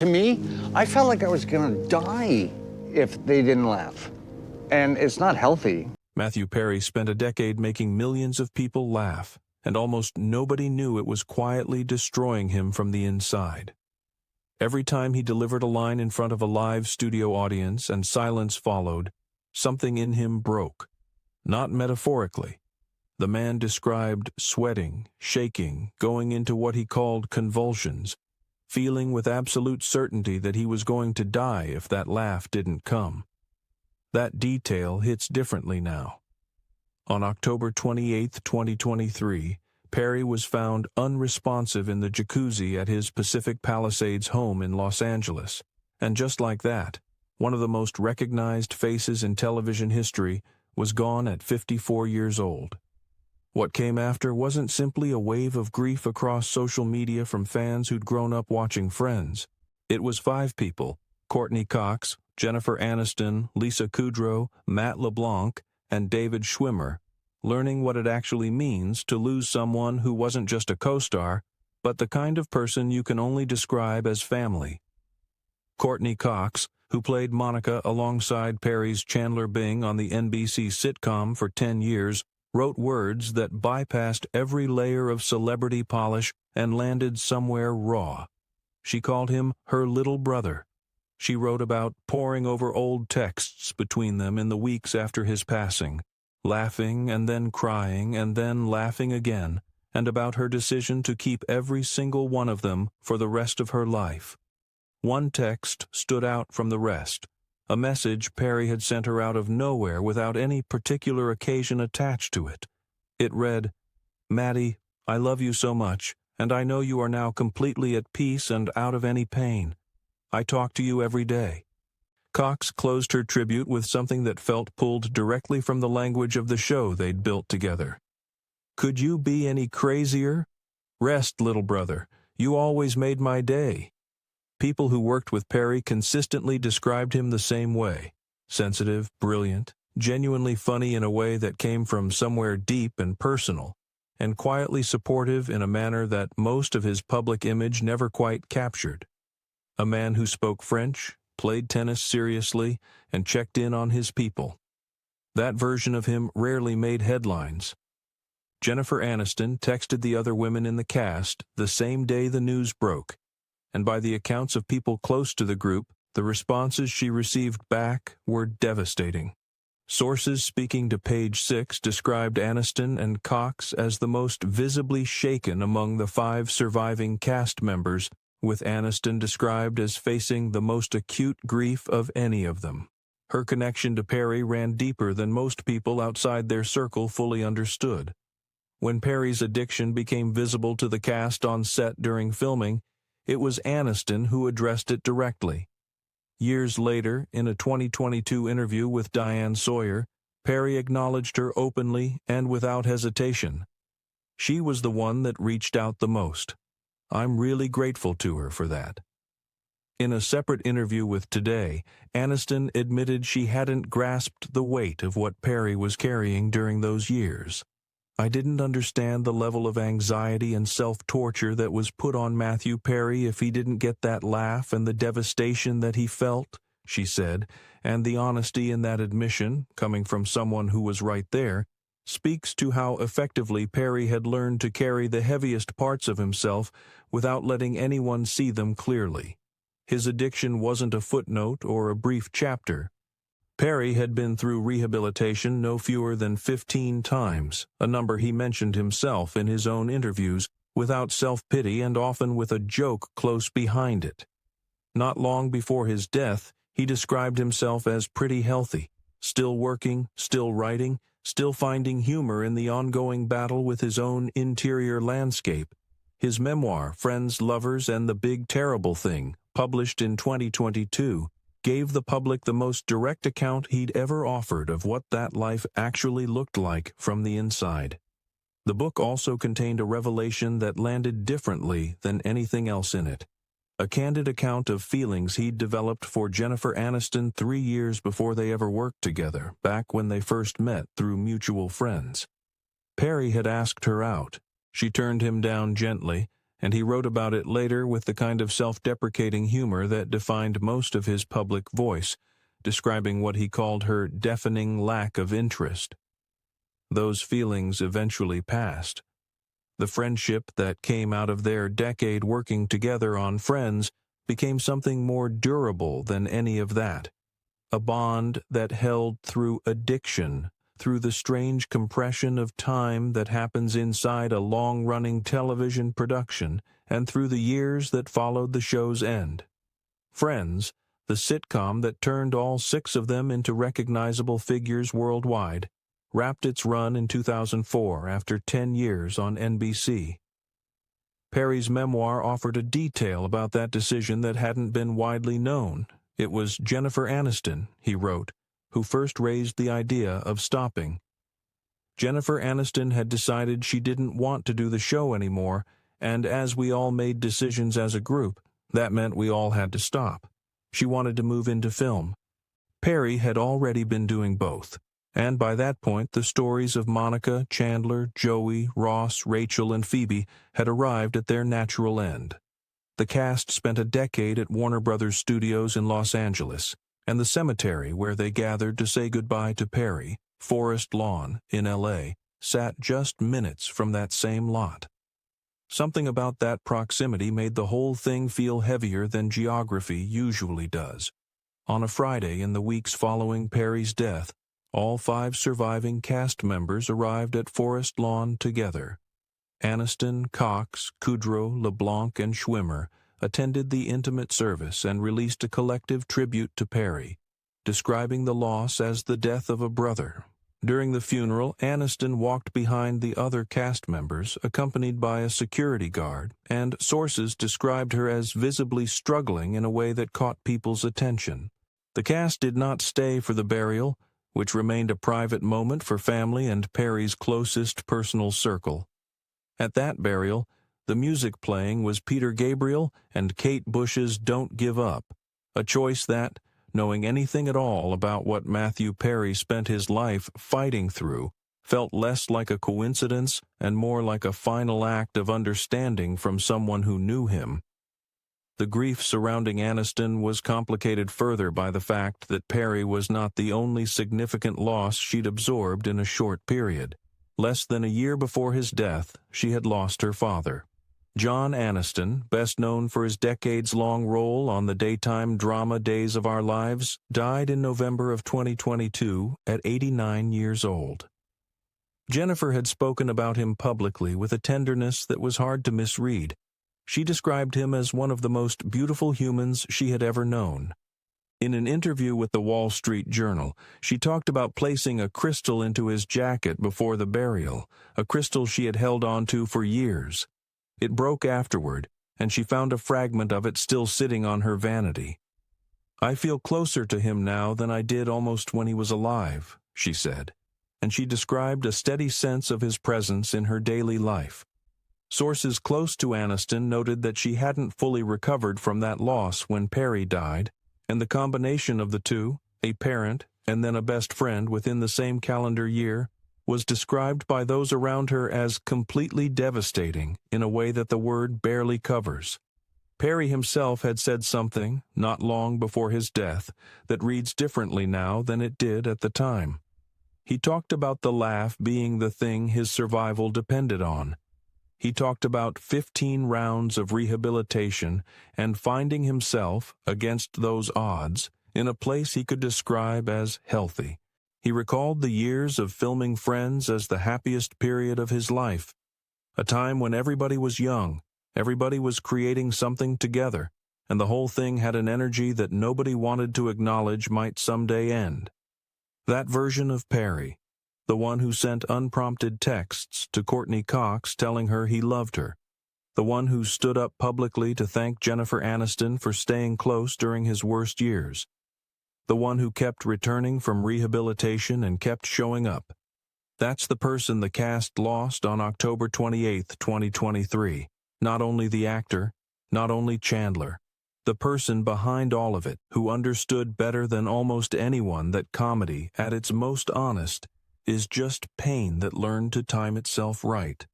To me, I felt like I was gonna die if they didn't laugh. And it's not healthy. Matthew Perry spent a decade making millions of people laugh, and almost nobody knew it was quietly destroying him from the inside. Every time he delivered a line in front of a live studio audience and silence followed, something in him broke. Not metaphorically. The man described sweating, shaking, going into what he called convulsions, feeling with absolute certainty that he was going to die if that laugh didn't come. That detail hits differently now. On October 28, 2023, Perry was found unresponsive in the jacuzzi at his Pacific Palisades home in Los Angeles. And just like that, one of the most recognized faces in television history was gone at 54 years old. What came after wasn't simply a wave of grief across social media from fans who'd grown up watching Friends. It was 5 people: Courteney Cox, Jennifer Aniston, Lisa Kudrow, Matt LeBlanc, and David Schwimmer, learning what it actually means to lose someone who wasn't just a co-star, but the kind of person you can only describe as family. Courteney Cox, who played Monica alongside Perry's Chandler Bing on the NBC sitcom for 10 years, wrote words that bypassed every layer of celebrity polish and landed somewhere raw. She called him her little brother. She wrote about poring over old texts between them in the weeks after his passing, laughing and then crying and then laughing again, and about her decision to keep every single one of them for the rest of her life. One text stood out from the rest, a message Perry had sent her out of nowhere without any particular occasion attached to it. It read, "Maddie, I love you so much, and I know you are now completely at peace and out of any pain. I talk to you every day." Cox closed her tribute with something that felt pulled directly from the language of the show they'd built together. "Could you be any crazier? Rest, little brother. You always made my day." People who worked with Perry consistently described him the same way: sensitive, brilliant, genuinely funny in a way that came from somewhere deep and personal, and quietly supportive in a manner that most of his public image never quite captured. A man who spoke French, played tennis seriously, and checked in on his people. That version of him rarely made headlines. Jennifer Aniston texted the other women in the cast the same day the news broke, and by the accounts of people close to the group, the responses she received back were devastating. Sources speaking to Page 6 described Aniston and Cox as the most visibly shaken among the 5 surviving cast members, with Aniston described as facing the most acute grief of any of them. Her connection to Perry ran deeper than most people outside their circle fully understood. When Perry's addiction became visible to the cast on set during filming, it was Aniston who addressed it directly. Years later, in a 2022 interview with Diane Sawyer, Perry acknowledged her openly and without hesitation. She was the one that reached out the most. I'm really grateful to her for that. In a separate interview with Today, Aniston admitted she hadn't grasped the weight of what Perry was carrying during those years. "I didn't understand the level of anxiety and self-torture that was put on Matthew Perry if he didn't get that laugh and the devastation that he felt," she said, and the honesty in that admission, coming from someone who was right there, speaks to how effectively Perry had learned to carry the heaviest parts of himself without letting anyone see them clearly. His addiction wasn't a footnote or a brief chapter. Perry had been through rehabilitation no fewer than 15 times, a number he mentioned himself in his own interviews, without self-pity and often with a joke close behind it. Not long before his death, he described himself as pretty healthy, still working, still writing, still finding humor in the ongoing battle with his own interior landscape. His memoir, Friends, Lovers, and the Big Terrible Thing, published in 2022, gave the public the most direct account he'd ever offered of what that life actually looked like from the inside. The book also contained a revelation that landed differently than anything else in it. A candid account of feelings he'd developed for Jennifer Aniston 3 years before they ever worked together, back when they first met through mutual friends. Perry had asked her out. She turned him down gently, and he wrote about it later with the kind of self-deprecating humor that defined most of his public voice, describing what he called her deafening lack of interest. Those feelings eventually passed. The friendship that came out of their decade working together on Friends became something more durable than any of that. A bond that held through addiction, through the strange compression of time that happens inside a long-running television production, and through the years that followed the show's end. Friends, the sitcom that turned all 6 of them into recognizable figures worldwide, wrapped its run in 2004 after 10 years on NBC. Perry's memoir offered a detail about that decision that hadn't been widely known. It was Jennifer Aniston, he wrote, who first raised the idea of stopping. Jennifer Aniston had decided she didn't want to do the show anymore, and as we all made decisions as a group, that meant we all had to stop. She wanted to move into film. Perry had already been doing both, and by that point the stories of Monica, Chandler, Joey, Ross, Rachel, and Phoebe had arrived at their natural end. The cast spent a decade at Warner Brothers Studios in Los Angeles, and the cemetery where they gathered to say goodbye to Perry, Forest Lawn in L.A., sat just minutes from that same lot. Something about that proximity made the whole thing feel heavier than geography usually does. On a Friday in the weeks following Perry's death, all 5 surviving cast members arrived at Forest Lawn together. Aniston, Cox, Kudrow, LeBlanc, and Schwimmer attended the intimate service and released a collective tribute to Perry, describing the loss as the death of a brother. During the funeral, Aniston walked behind the other cast members, accompanied by a security guard, and sources described her as visibly struggling in a way that caught people's attention. The cast did not stay for the burial, which remained a private moment for family and Perry's closest personal circle. At that burial, the music playing was Peter Gabriel and Kate Bush's Don't Give Up, a choice that, knowing anything at all about what Matthew Perry spent his life fighting through, felt less like a coincidence and more like a final act of understanding from someone who knew him. The grief surrounding Aniston was complicated further by the fact that Perry was not the only significant loss she'd absorbed in a short period. Less than a year before his death, she had lost her father. John Aniston, best known for his decades-long role on the daytime drama Days of Our Lives, died in November of 2022 at 89 years old. Jennifer had spoken about him publicly with a tenderness that was hard to misread. She described him as one of the most beautiful humans she had ever known. In an interview with the Wall Street Journal, she talked about placing a crystal into his jacket before the burial, a crystal she had held on to for years. It broke afterward, and she found a fragment of it still sitting on her vanity. "I feel closer to him now than I did almost when he was alive," she said, and she described a steady sense of his presence in her daily life. Sources close to Aniston noted that she hadn't fully recovered from that loss when Perry died, and the combination of the two, a parent and then a best friend within the same calendar year, was described by those around her as completely devastating in a way that the word barely covers. Perry himself had said something, not long before his death, that reads differently now than it did at the time. He talked about the laugh being the thing his survival depended on. He talked about 15 rounds of rehabilitation and finding himself, against those odds, in a place he could describe as healthy. He recalled the years of filming Friends as the happiest period of his life, a time when everybody was young, everybody was creating something together, and the whole thing had an energy that nobody wanted to acknowledge might someday end. That version of Perry, the one who sent unprompted texts to Courteney Cox telling her he loved her, the one who stood up publicly to thank Jennifer Aniston for staying close during his worst years, the one who kept returning from rehabilitation and kept showing up. That's the person the cast lost on October 28, 2023. Not only the actor, not only Chandler, the person behind all of it who understood better than almost anyone that comedy, at its most honest, is just pain that learned to time itself right.